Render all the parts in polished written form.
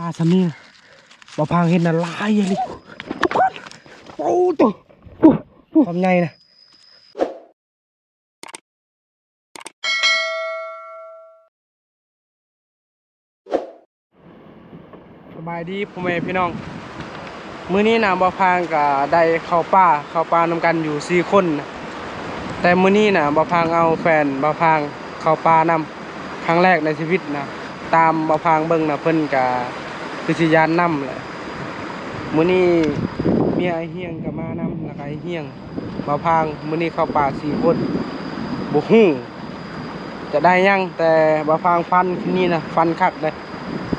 ปลาสำนีบ่พังเห็นน่ะลายเลยทุกคนโอ้ตัวความใหญ่นะสบายดีพ่อแม่พี่น้องมื้อนี้นะบ่พังกับได้เข้าป่านำกันอยู่4คนนะแต่มื้อนี้นะบ่พังเอาแฟนบ่พังเข้าป่านำครั้งแรกในชีวิตนะตามบ่พังเบิ่งนะเพิ่นก็คือสิยานนำแหละมื้อนี้เมียไอ้เฮียงก็มานำแล้วก็ไอ้เฮียงบ่พังมื้อนี้เข้าป่า4คนบ่ฮู้จะได้ยังแต่บ่พังฟันนี่นะฟันคักเลย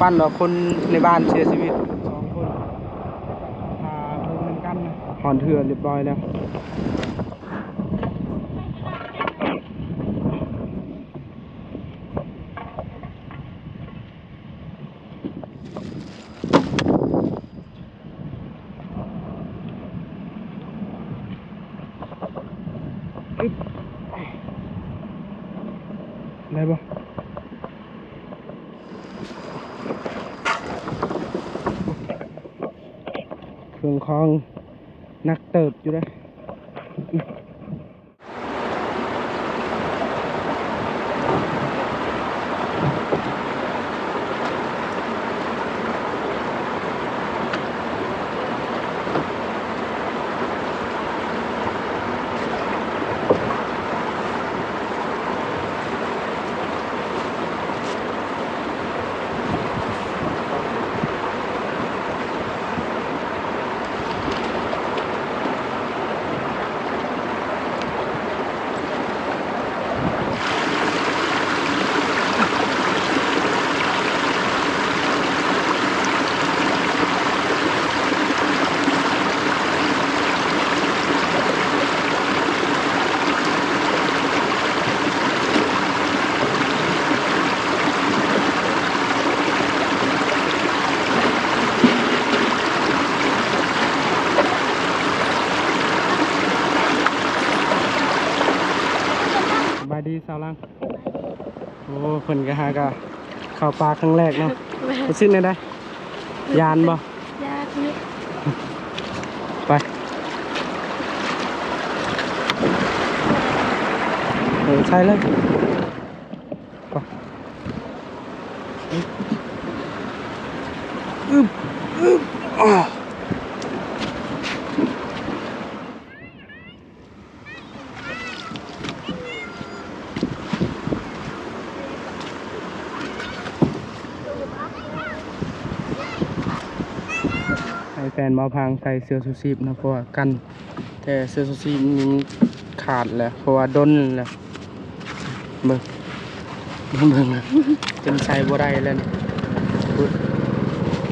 ฟันว่าคนในบ้านเสียชีวิต2คนพาเบิ่งนำกันนะหอนเถื่อเรียบร้อยแล้วได้ปะเครื่องคองนักเติบอยู่เลยบายดีสาวลังโอ้เพิ่นก็หากะเข้าปลาครั้งแรกเนาะรู้สึกได้ยานบ่ยากนิดไปใช่เลยไปอึบอ๋อให้แฟนมาพังใส่เสื้อชูชีพนะเพราะว่ากันแต่เสื้อชูชีพนี้ขาดแล้วเพราะว่าดนแล้วเบิ่งจนใส่บ่ได้แล้วนี่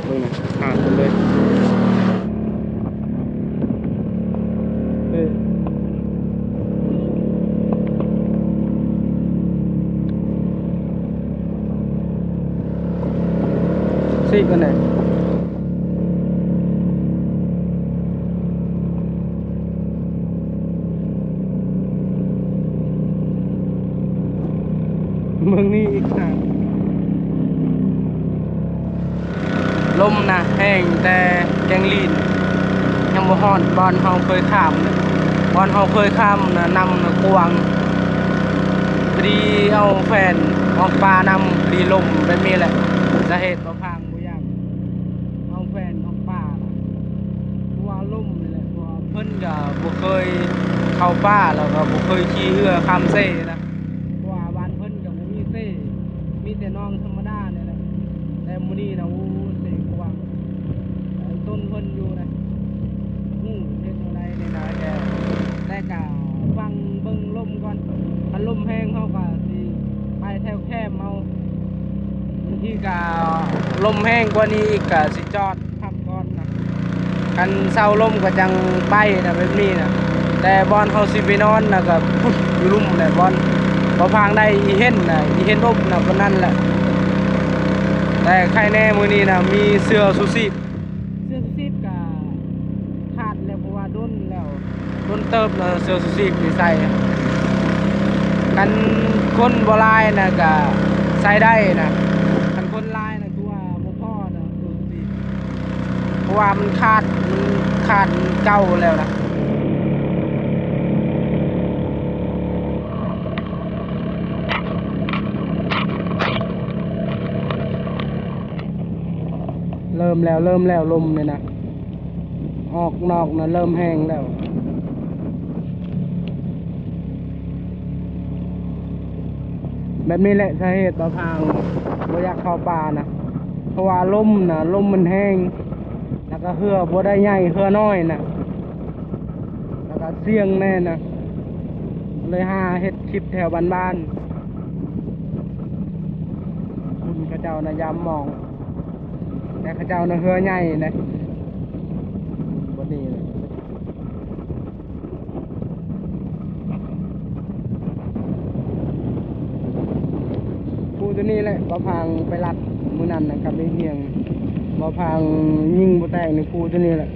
เบิ่งนะขาดหมดเลยซีกันไหนเมืองนี้อีกนะลมนะแห้งแต่ยังลีนยังบ่ฮอดบอนเฮาเคยข้ามนะบอนเฮาเคยข้ามนะนำนะกวางพอดีเอาแฟนออกปลานำพอดีลมแบบนี้แหละสาเหตุบ่พังบ่อยากเอาแฟนออกปลานะเพราะว่าลมนี่แหละเพราะว่าเพิ่นก็บ่เคยเข้าป่าแล้วก็บ่เคยขี่เรือข้ามเซ่นะมีแต่น้องธรรมดาเนี่ยแหละแต่มื้อนี้นะโอ้เสกกว้างต้นเพิ่นอยู่นะเฮ็ดอะไรในนาแกแต่ก็ฟังเบิ่งลมก่อนถ้าลมแห้งเฮาก็สิไปแถวแคมเอาบางทีก็ลมแห้งกว่านี้อีกก็สิจอดพักก่อนนะคันเช้าลมก็จังไปนะแบบนี้นะแต่บอนเฮาสิไปนอนน่ะก็พุดอยู่ลุ่มแหละบอนพอพังได้อีเห็นนะอีเห็นอบนะวันนั้นแหละแต่ใครแน่มือนี้นะมีเสื้อชูชีพกับขาดแล้วเพราะว่าด้นแล้วด้นเติบแล้วเสื้อชูชีพที่ใส่กันคนโบราณนะก็ใส่ได้นะกันคนลายนะคือว่าบ่พอนะเสื้อชู ะว่ามันขาดเก่าแล้วนะเริ่มแล้วลมเนี่ยนะออกนอกนะเริ่มแห้งแล้วแบบนี้แหละสาเหตุบ่พังบ่อยากเข้าป่านะเพราะว่าลมมันแห้งแล้วก็เหือบ่ได้ใหญ่เหือน้อยนะแล้วก็เสี่ยงแน่นะเลยหาเฮ็ดคลิปแถวบ้านๆคุณข้าเจ้านะย้ำมองแต่ข้าเจ้านะเหือใหญ่นะบ่ดีเลยผู้ตัวนี้แหละบ่พังไปรัดมื้อนั้นนะครับไม่เฮียงบ่พังยิงบ่แตกในผู้ตัวนี้แหละ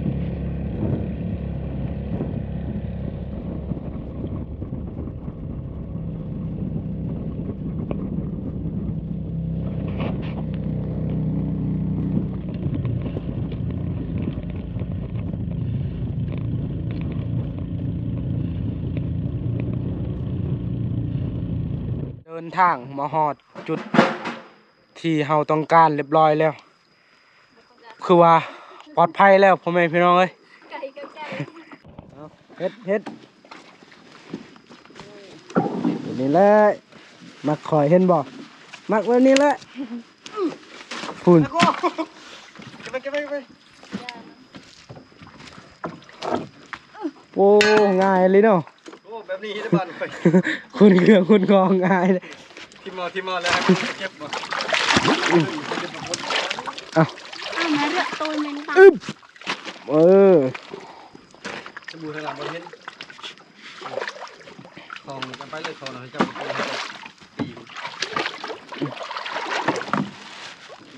เดินทางมาฮอดจุดที่เฮาต้องการเรียบร้อยแล้วคือว่าปลอดภัยแล้วพ่อแม่พี่น้องเอ้ยเฮ็ดนี่แหละมักคอยเห็นบ่มักแบบนี้แหละพูนโอ้ง่ายเลยเนาะโอ้แบบนี้ได้บ้านไปคุณเครื่องคุณกองง่ายเลยที่มาแล้วให้มันเก็บมาเอามาเลือกตัวเมนตังสบู่ทางหลังบนเห็นของกันไปเลยของเราจะมาตี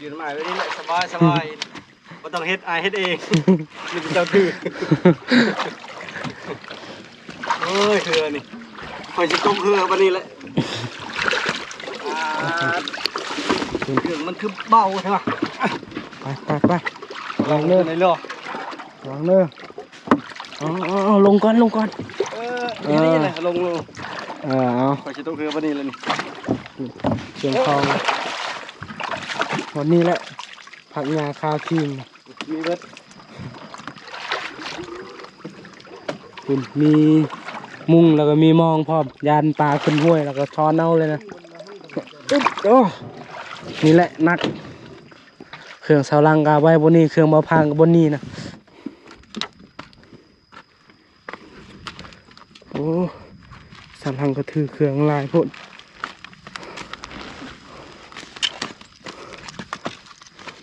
ยืนหมายไว้นี่แหละสบายไม่ต้องเฮ็ดเฮ็ดเองนี่เป็นเจ้าคือเฮ้ยเหือนี่คอยจะต้มเหือวันนี้แหละเครื่องมันคือเบาใช่ไหมไปลองเลยในเรือลองเลยเอาลงก่อนนี่แหละลงเอาคอยจะต้มเหือวันนี้เลยนี่เชียงทองวันนี้แหละผักงาคาคิงมีเบิดคุณมีมุ้งแล้วก็มีมองพร้อมยานปลาขึ้นห้วยแล้วก็ช้อนเอาเลยนะโอ้นี่แหละนักเครื่องเสาลังกาไว้บนนี้เครื่องมาพังกับบนนี้นะโอ้สามพังก็ถือเครื่องลายพุ่น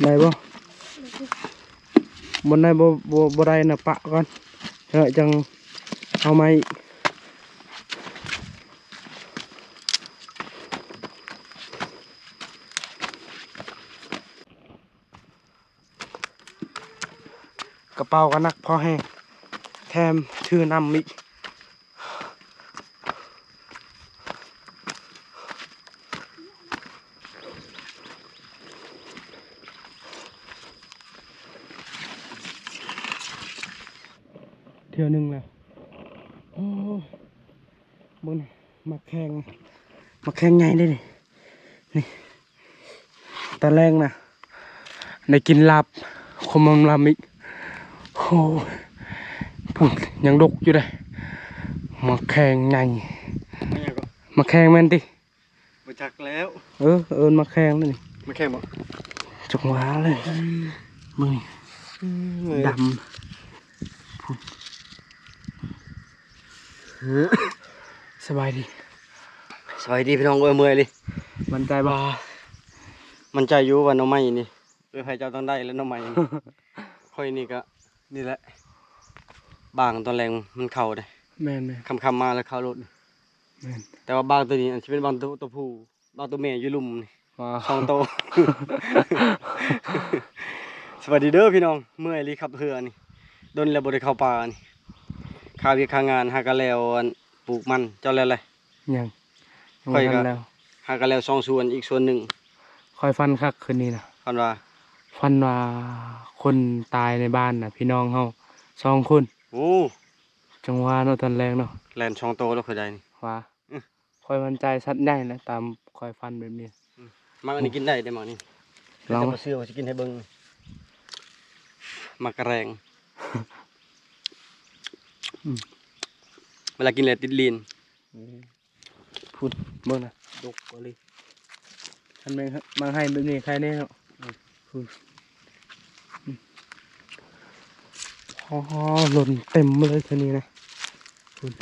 ได้บ่บนได้บ่ได้นะปะก่อนจังเอาไม้กระเป๋าก็นักพอแห้งแถมถือนำอีกเที่ยวหนึ่งแล้วโอ้บนมาแข่งใหญ่ได้นี่ตอนแรกนะได้กินลาบคมลำอีกโอ้ปุ่นยังดกอยู่เลยมาแข่งใหญ่มาแข่งแม่นติมาจักแล้วมาแข่งนี่มาแข่งบ่จังหวะเลยมึงดำสบายดีพี่น้องเมื่อยเลยมันใจบ่มันใจอยู่ว่าน้องไม้นี่ใครเจ้าต้องได้แล้วน้องไม้ค่อยนี่ก็นี่แหละบางตอนแรงมันเข่าเลยแม่นคำมาแล้วเข่ารถแต่ว่าบางตัวนี้อันที่เป็นบางตัวผู้บางตัวแม่อยู่ลุ่มนี่สองโตสวัสดีเด้อพี่น้องเมื่อยลีขับเรือนี่โดนแล้วบริเข้าป่านี่ข้าวเวียกข้างงานหากระแล้วปลูกมันเจ้าแล้วอะไรยังค่อยก็หากระแล้ว2 ส่วนอีกส่วนหนึ่งค่อยฟันคักคืนนี้นะฟันว่า ฟันว่าคนตายในบ้านน่ะพี่น้องเฮา2 คน โอ้ จังหวะเนาะตอนแรกเนาะ แลนช่องโตแล้วเคยได้นี่ ว่า อื้อ คอยมั่นใจสัตว์ใหญ่นะตามคอยฟันแบบนี้ มักอันนี้กินได้ได้มักนี่ ลอง แต่บ่เชื่อว่าสิกินให้เบิ่งมักกระแรง เวลากินแล้วติดลิ้น พูดเบิ่งนะดกกว่าเลยอันแม่งมาให้แบบนี้ใครแน่เนาะพูดอ๋อหล่นเต็มเลยทีนี้นะพูด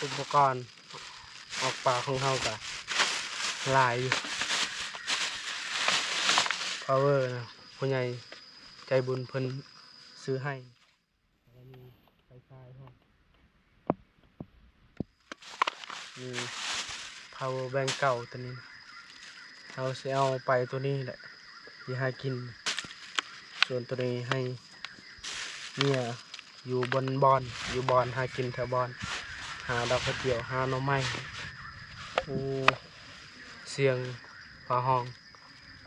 อุปกรณ์ออกปลาของเฮากะหลายอยู่ power นะผู้ใหญ่ใจบุญเพิ่นซื้อให้แล้วมีไฟฟ้าห้องมี power bank เก่าตัวนี้เราจะเอาไปตัวนี้แหละที่ให้กิน ส่วนตัวนี้ให้เนี่ยอยู่บนบอนอยู่บอนหากินแถวบอนหาดอกกระเจียวหาหน่อไม้โอ้เสียงฟ้าห้อง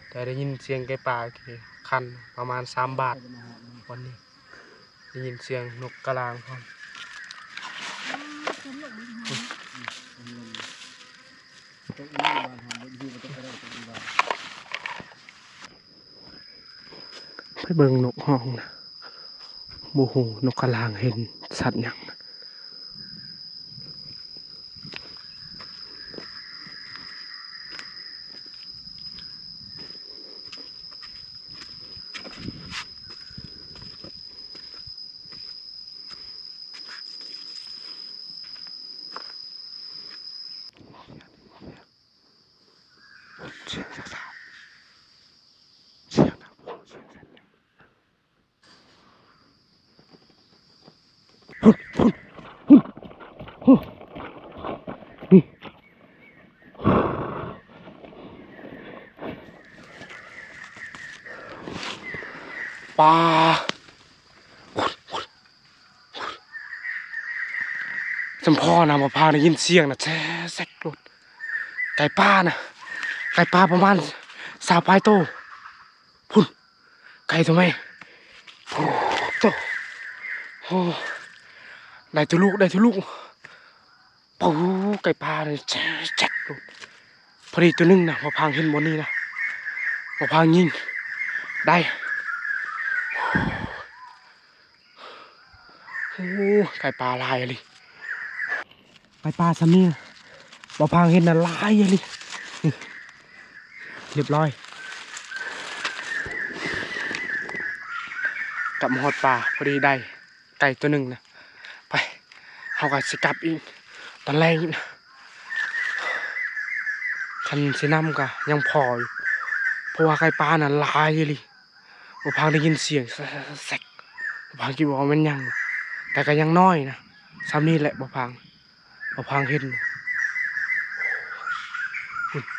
แต่ได้ยินเสียงไก่ป่าคือคันประมาณ3 บาทวันนี้ได้ยินเสียงนกกระรางครับไปเบิ่งนกห้องนะโมโหนกกระรางเห็นสัตว์หยังปลาจำพ่อนะมาพาได้ยินเสียงนะแซ่แซกรถไก่ป้านะไก่ป้าประมาณ3 ปลายโตพุ่นไก่ทำไมโอ้โตโอ้ได้ทุลูกได้ทุลูกปูไก่ป้าเลยแซ่แซกรถพอดีตัวนึงนะมาพังเห็นบนนี้นะมาพังยิงได้โอ้ไก่ปลาลายเลยไก่ปลาซ้ำนี่นะบ่พังเห็นน่ะลายเลยนี่เรียบร้อยกลับมาหอดปลาพอดีได้ไก่ตัวหนึ่งนะไปเอาก็สิกลับอีกตอนแรกนะคันสิน้ำก็ยังพออยู่เพราะว่าไก่ปลาน่ะลายเลยบ่พังได้ยินเสียงแซกบ่พังคิดว่ามันยังแต่ก็ยังน้อยนะซ้ำนี่แหละบ่พังเห็น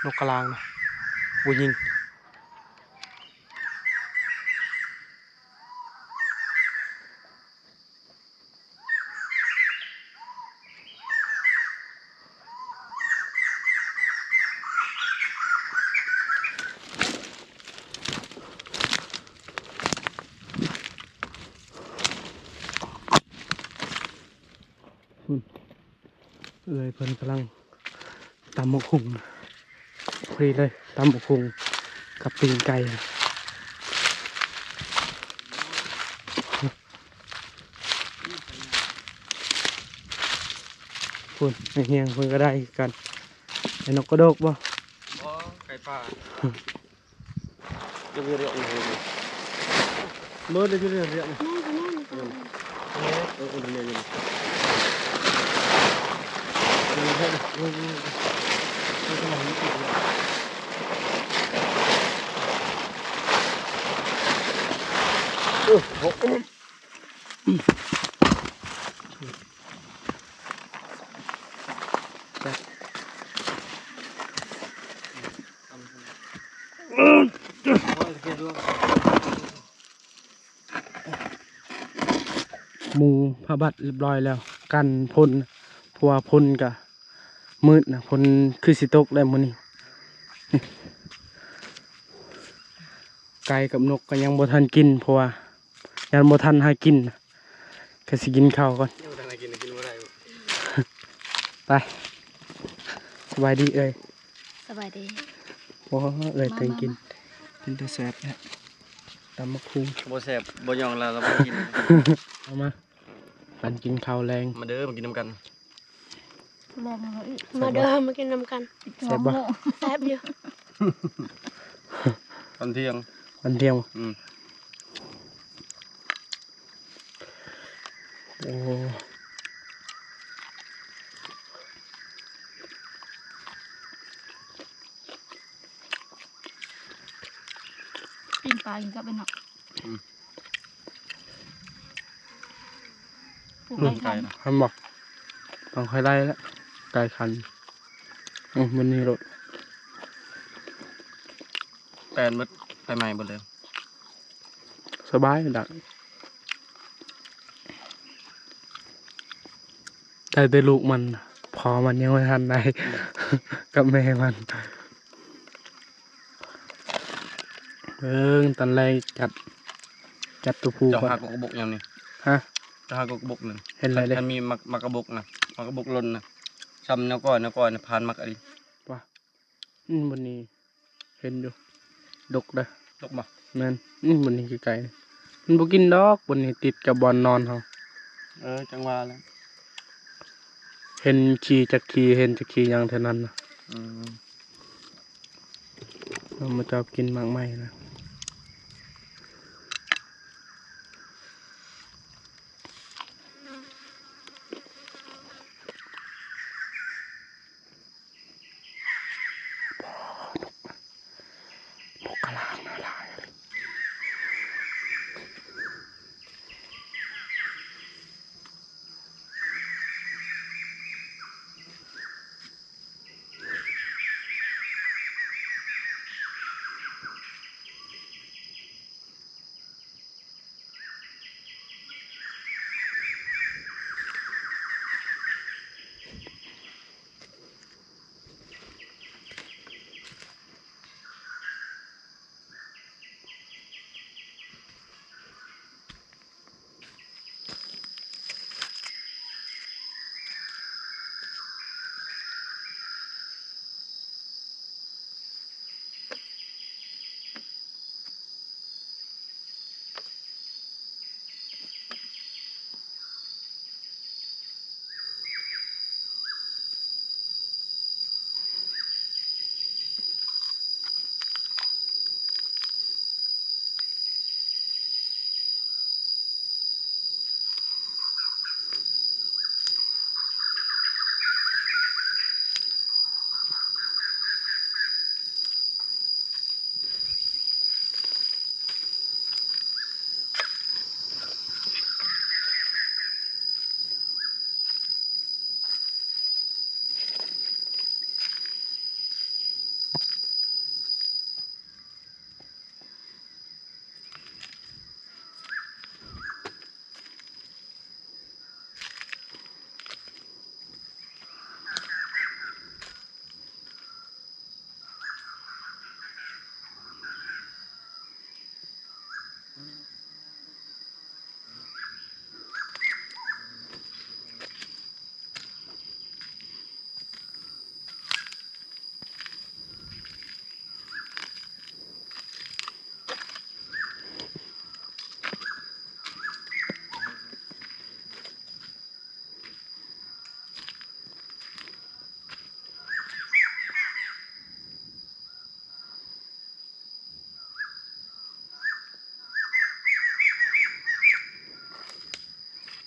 นกกระรางนะบูยิงเลยเพิ่นกำลังตำหมกหุ่งพอดีเลยตำหมกหุ่งกับปีนไก่คุณเฮียงเพิ่นก็ได้กันไอ้นกกระโดกบ่ บ่ไก่ป่าจะมีเรื่องอะไรเมื่อได้ยินเรื่องนี่เออเรื่องนี้มุงผ้าบัดเรียบร้อยแล้วกันพ่นเพราะว่าพ่นกะมืดนะพ่นคือสิตกแล้วมื้อนี้ ไก่กับนกก็ยังบ่ทันกินเพราะว่ายังบ่ทันหากินก็สิกินข้าวก่อน ยังบ่ทันได้กินบ่ได้ ไปสบายดีเอ้ย สบายดี โอ้เอ้ยเต็งกินแต่แซ่บแท้ตำมะคุง บ่แซ่บบ่ยองแล้วเราบ่กิน เอามาปันกินข้าวแรง มาเด้อมากินน้ำกัน มาเดิมมากินน้ำกัน แซ่บบ่ แซ่บอยู่ ตอนเที่ยง วันเที่ยง อืม โอ้ ปิ้งปลากินกับเป็นหนัก ไก่นะ ทำบอกต้องค่อยไล่แล้วไก่คันมันนี่รถ แปลนหมดไปใหม่หมดเลย สบายดักได้แต่ลูกมันพอมันยังไม่ทันได้ กับแม่มันตอนแรกจัดตัวผู้ เจ้า ก่อน หากกระบกยังนี่ ฮะ เจ้าหากกระบกนึง เห็นอะไรเลย มันมีมักกระบกนะมักกระบกลนนะซ้ำแนวก่อนผ่านมักอะไร บนนี้เห็นอยู่ดกเด้อ ตกบ่ แม่นบนนี้คือไก่มันบ่กินดอกบนนี้ติดกับบอนนอนเขา จังหวะแล้ว เห็นขี่จักขี่เห็นจักขี่อย่างเท่านั้นนะ อืม เรามาชอบกินมากไม้นะนกกระลางน่ารัก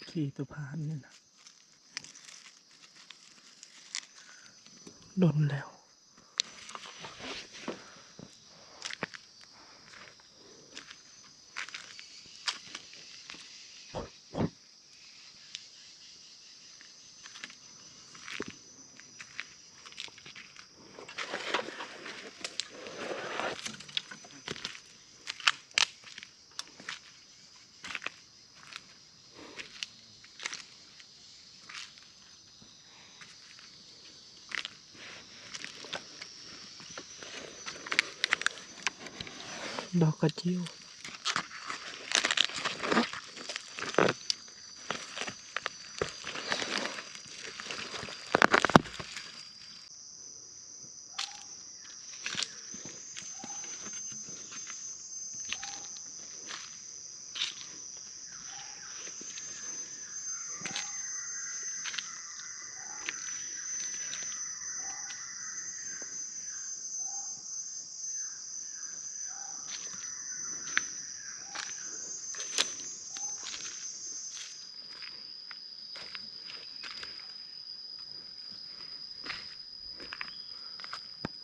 ขี่ตัวพานนี่นะโดนแล้ว ดอกกระเจียว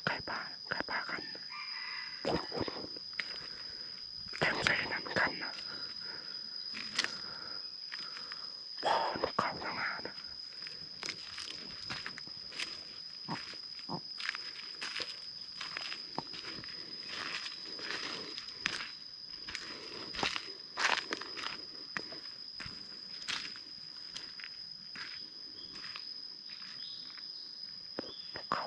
ไก่ป่ากันแคมใส่นั่นกันนะพอนกเขาทางมานะนกเขา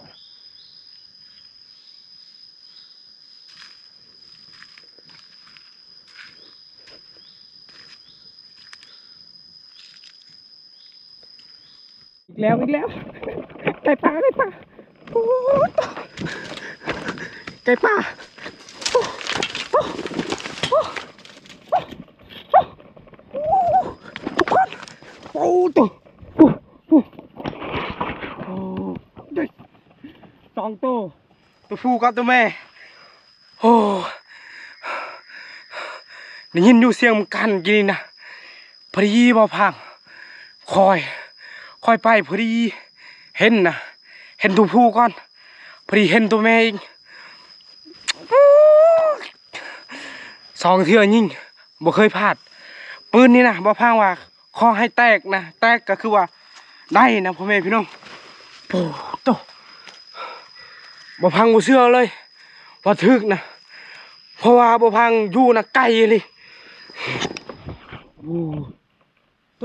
อีกแล้วไก่ป่าโอ้ไก่ป่าทุกคนโอ้ตัวโอ้ได้สองตัวผู้กับตัวแม่โอ้ได้ยินอยู่เสียงมันกันกินนะพอดีบ่พังคอยไปพอดีเห็นตัวผู้ก่อนพอดีเห็นตัวแม่อีกสองเทื่อยิงบ่เคยพลาดปืนนี่นะบ่พังว่าขอให้แตกนะแตกก็คือว่าได้นะพ่อแม่พี่น้องโอ้โตบ่พังบ่เชื่อเลยว่าถึกนะเพราะว่าบ่พังอยู่นะไกลเลยโอ้โต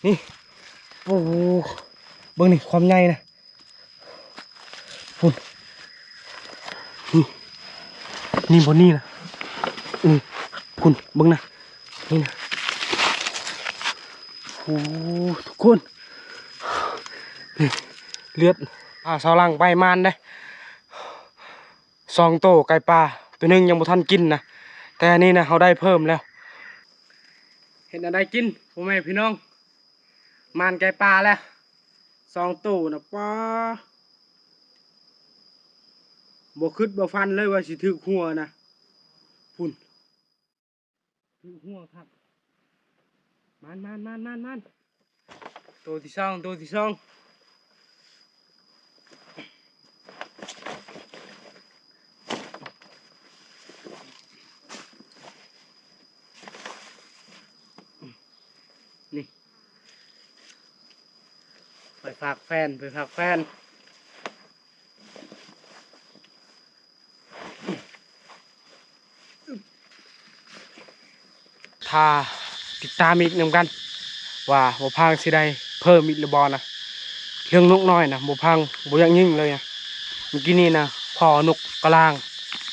นี่โอ้เบิ่งนี่ความใหญ่นะพุ่นนี่บนนี่นะพุ่นเบิ่งนะนี่นะโอ้ทุกคนนี่เลือดสาวลังใบมานได้สองโตไก่ปลาตัวหนึ่งยังบ่ทันกินนะแต่อันนี้นะเขาได้เพิ่มแล้วเห็นอะไรกินพ่อแม่พี่น้องมานไก่ปลาแล้วสองโตนะป้าบ่คึดบ่ฟันเลยว่าสิถึกหัวนะพุ่นถึกหัวครับมันตัวที่สองนี่ไปฝากแฟนถ้าติดตามอีกนำกันว่าบ่พังสิได้เพิ่มอีกหรือบอนะเรื่องนกน้อยนะบ่พังบ่อยังยิ่งเลยนะเมื่อกี้นี่นะพอนกกระลาง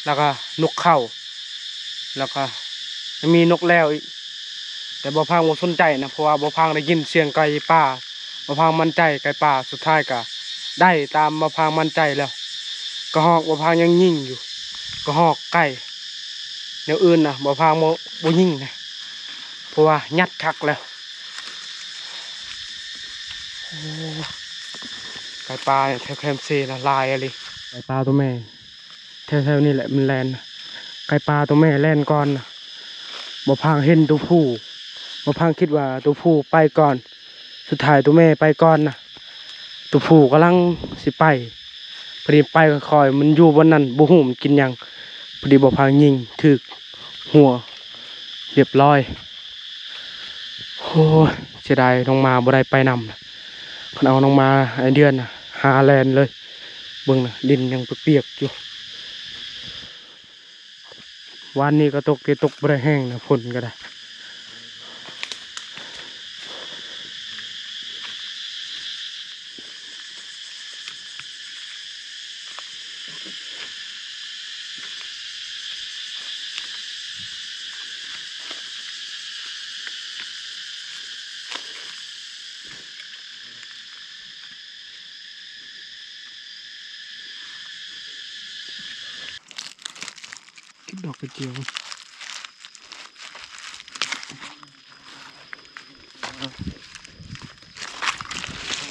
แล้วก็นกเข้าแล้วก็มีนกแล้วอีกแต่บ่พังบ่สนใจนะเพราะว่าบ่พังได้ยินเสียงไก่ป่าบ่พังมั่นใจไก่ป่าสุดท้ายก็ได้ตามบ่พังมั่นใจแล้วก็ฮอกบ่พังยังยิ่งอยู่ก็ฮอกไก่แนวอื่นนะบ่พังบ่ยิ่งนะเพราะว่ายัดคักแล้วไก่ปลาแถวแคมซีละลายอะไรไก่ปลาตัวแม่แถวๆนี่แหละมันแลนไก่ปลาตัวแม่แลนก่อนนะบ่พังเห็นตัวผู้บ่พังคิดว่าตัวผู้ไปก่อนสุดท้ายตัวแม่ไปก่อนนะตัวผู้กำลังสิไปพอดีไปก็คอยมันอยู่บนนั้นบ่หูมันกินยังพอดีบ่พังยิงถึกหัวเรียบร้อยโอ้เสียดายน้องมาบ่ได้ไปนำนะคนเอาน้องมาไอเดือนนะหาแลนเลยเบิ่งนะดินยังเปียกอยู่วันนี้ก็ตกบ่ได้แห้งนะฝนก็ได้ ก็บดอกกระเจียว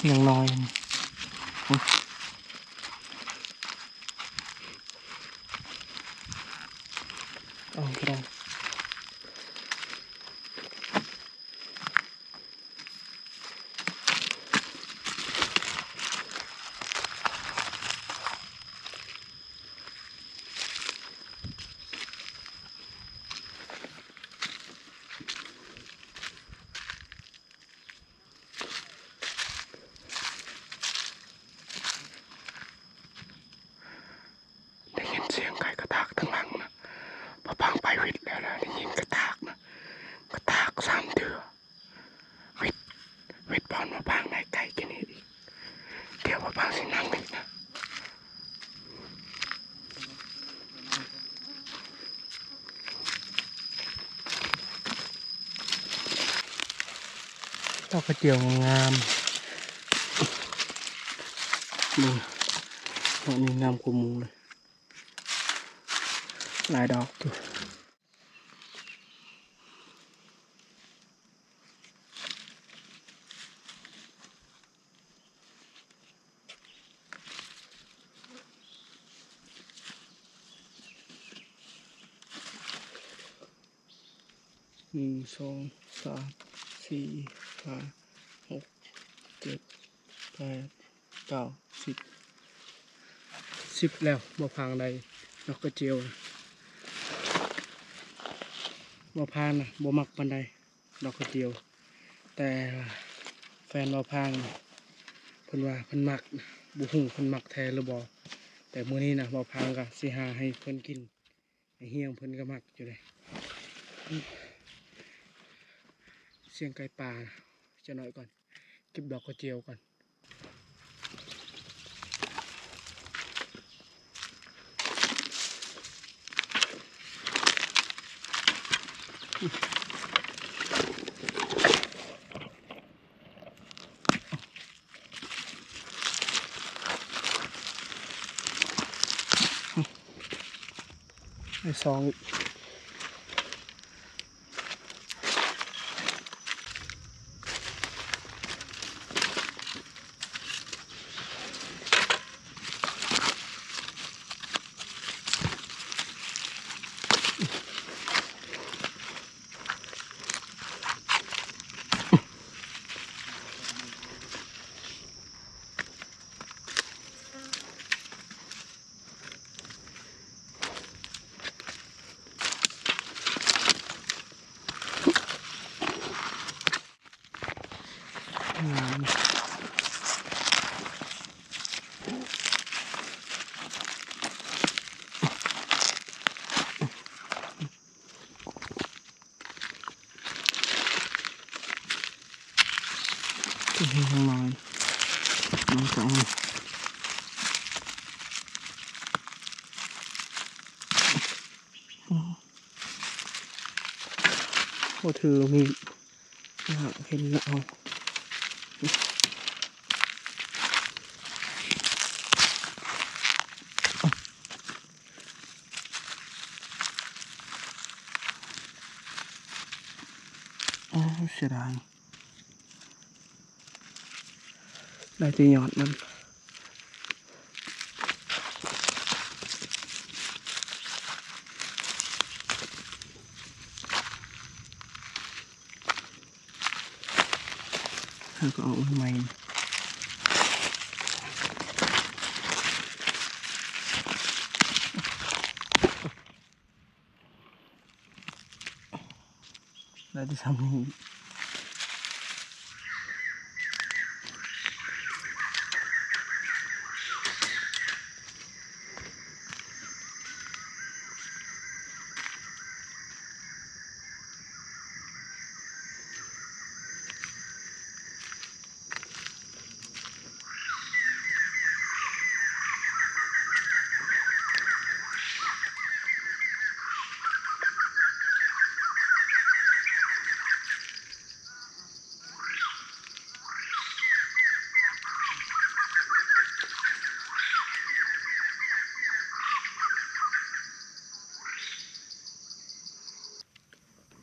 ยังน้อยเอาไปได้ได้ยินเสียงไก่กระตากทั้งหลังนะพอพังไปวิทย์แล้วนะได้ยินกระตากนะกระตาก3 เดือวิทย์บอลมาพังในไก่กินอีกเดี๋ยวมาพังสินั่งอีกนะดอกกระเจียวงามดูดอกนี้งามกว่าหมูเลยหลายดอกอยู่1 2 3 4 5 6 7 8 9 10แล้วบ่พังใดดอกกระเจียวบ่พานนะบ่มักปานใดดอกกระเจียวแต่แฟนบ่พางเพิ่นว่าเพิ่นมักบ่ฮู้เพิ่นมักแท้หรือบ่แต่มื้อนี้นะบ่พางก็สิหาให้เพิ่นกินไอ้เฮียงเพิ่นก็มักอยู่เลยเสียงไก่ป่าจะหน่อยก่อนเก็บดอกกระเจียวก่อนไอ้2อีกงามก็เห็นข้างในน้องสองโอ้ถือมีเห็นแล้วเอาเสียดายได้ตีหยอดมันแล้วก็เอาใหม่ได้ที่ทำนี้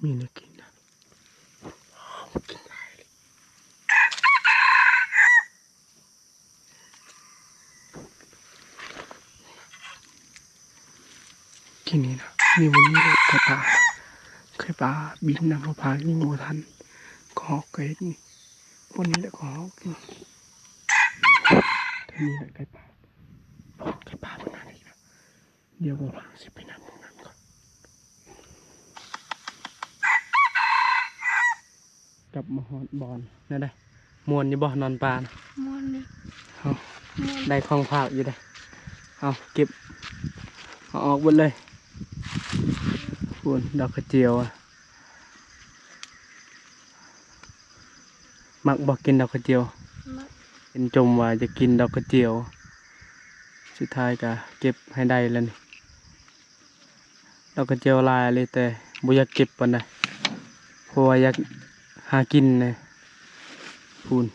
มีเนื้อกินนะกินได้เลยที่นี่นะมีวันนี้เลยไข่ปลาบินนำมาพายิงโมทันก็ฮอกเกตนี่วันนี้แหละก็ฮอกกินที่นี่แหละไข่ปลาเป็นอะไรนะเดี๋ยวผมสิไปนำตรงนั้นก่อนกลับมาฮอดบอลนั่นได้มวนอยู่บ่นอนปลานะ ม่วนนี่ เอา ม่วน ได้ของฝากอยู่ได้เอาเก็บเอาออกหมดเลยคุณดอกกระเจียวอะมักบอกกินดอกกระเจียว มัก เป็นจมว่าจะกินดอกกระเจียวสุดท้ายก็เก็บให้ได้แล้วนี่ดอกกระเจียวลายเลยแต่บ่อยากเก็บปานใดเพราะว่าอยากหากินเลยคุณ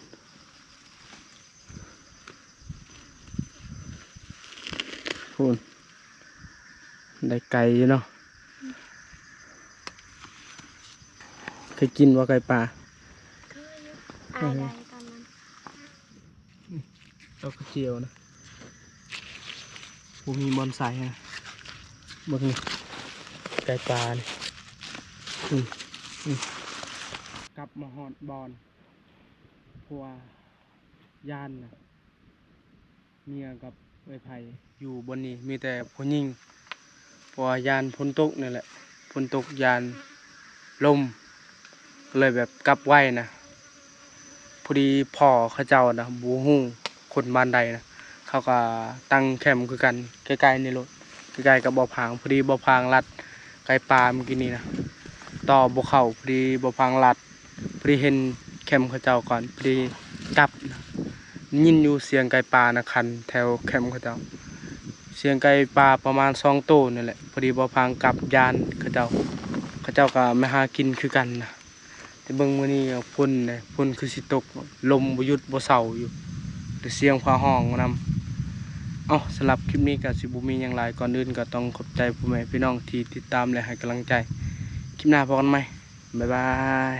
ได้ไก่อยู่เนาะเคยกินว่าไก่ป่า เคยอยู่อายได้ตอนนั้น ดอกกระเจียวนะผมมีบอนไซนะเบิ่งนี่ไก่ปลานี่กลับมาหอดบอนเพราะว่าย่านนะเมียกับไอ้ไผ่อยู่บนนี้มีแต่ผู้หญิงเพราะว่ายานฝนตกนี่แหละฝนตกยานลมก็เลยแบบกลับไว้นะพอดีพ่อเขาเจ้านะบูฮู้คนบ้านใดนะเขาก็ตั้งแคมป์คือกันใกล้ๆในรถใกล้ๆกับบ่อพางพอดีบ่อพางลัดไก่ปลาเมื่อกี้นี้นะต่อบ่เข้าพอดีบ่อพางลัดพอดีเห็นแคมป์เขาเจ้าก่อนพอดีกลับนะยินอยู่เสียงไก่ปลานะคันแถวแคมป์เขาเจ้าเสียงไก่ปลาประมาณ2 ตัวนี่แหละพอดีบ่อพางกลับยานเขาเจ้าก็มาหากินคือกันนะแต่เบิ่งมื้อนี้ฝนเนี่ยฝนคือสิตกลมบ่หยุดบ่เซาอยู่แต่เสียงฟ้าห้องนำสำหรับคลิปนี้ก็สิบ่มีหยังหลายก่อนอื่นก็ต้องขอบใจพ่อแม่พี่น้องที่ติดตามและให้กำลังใจคลิปหน้าพบกันใหม่บ๊ายบาย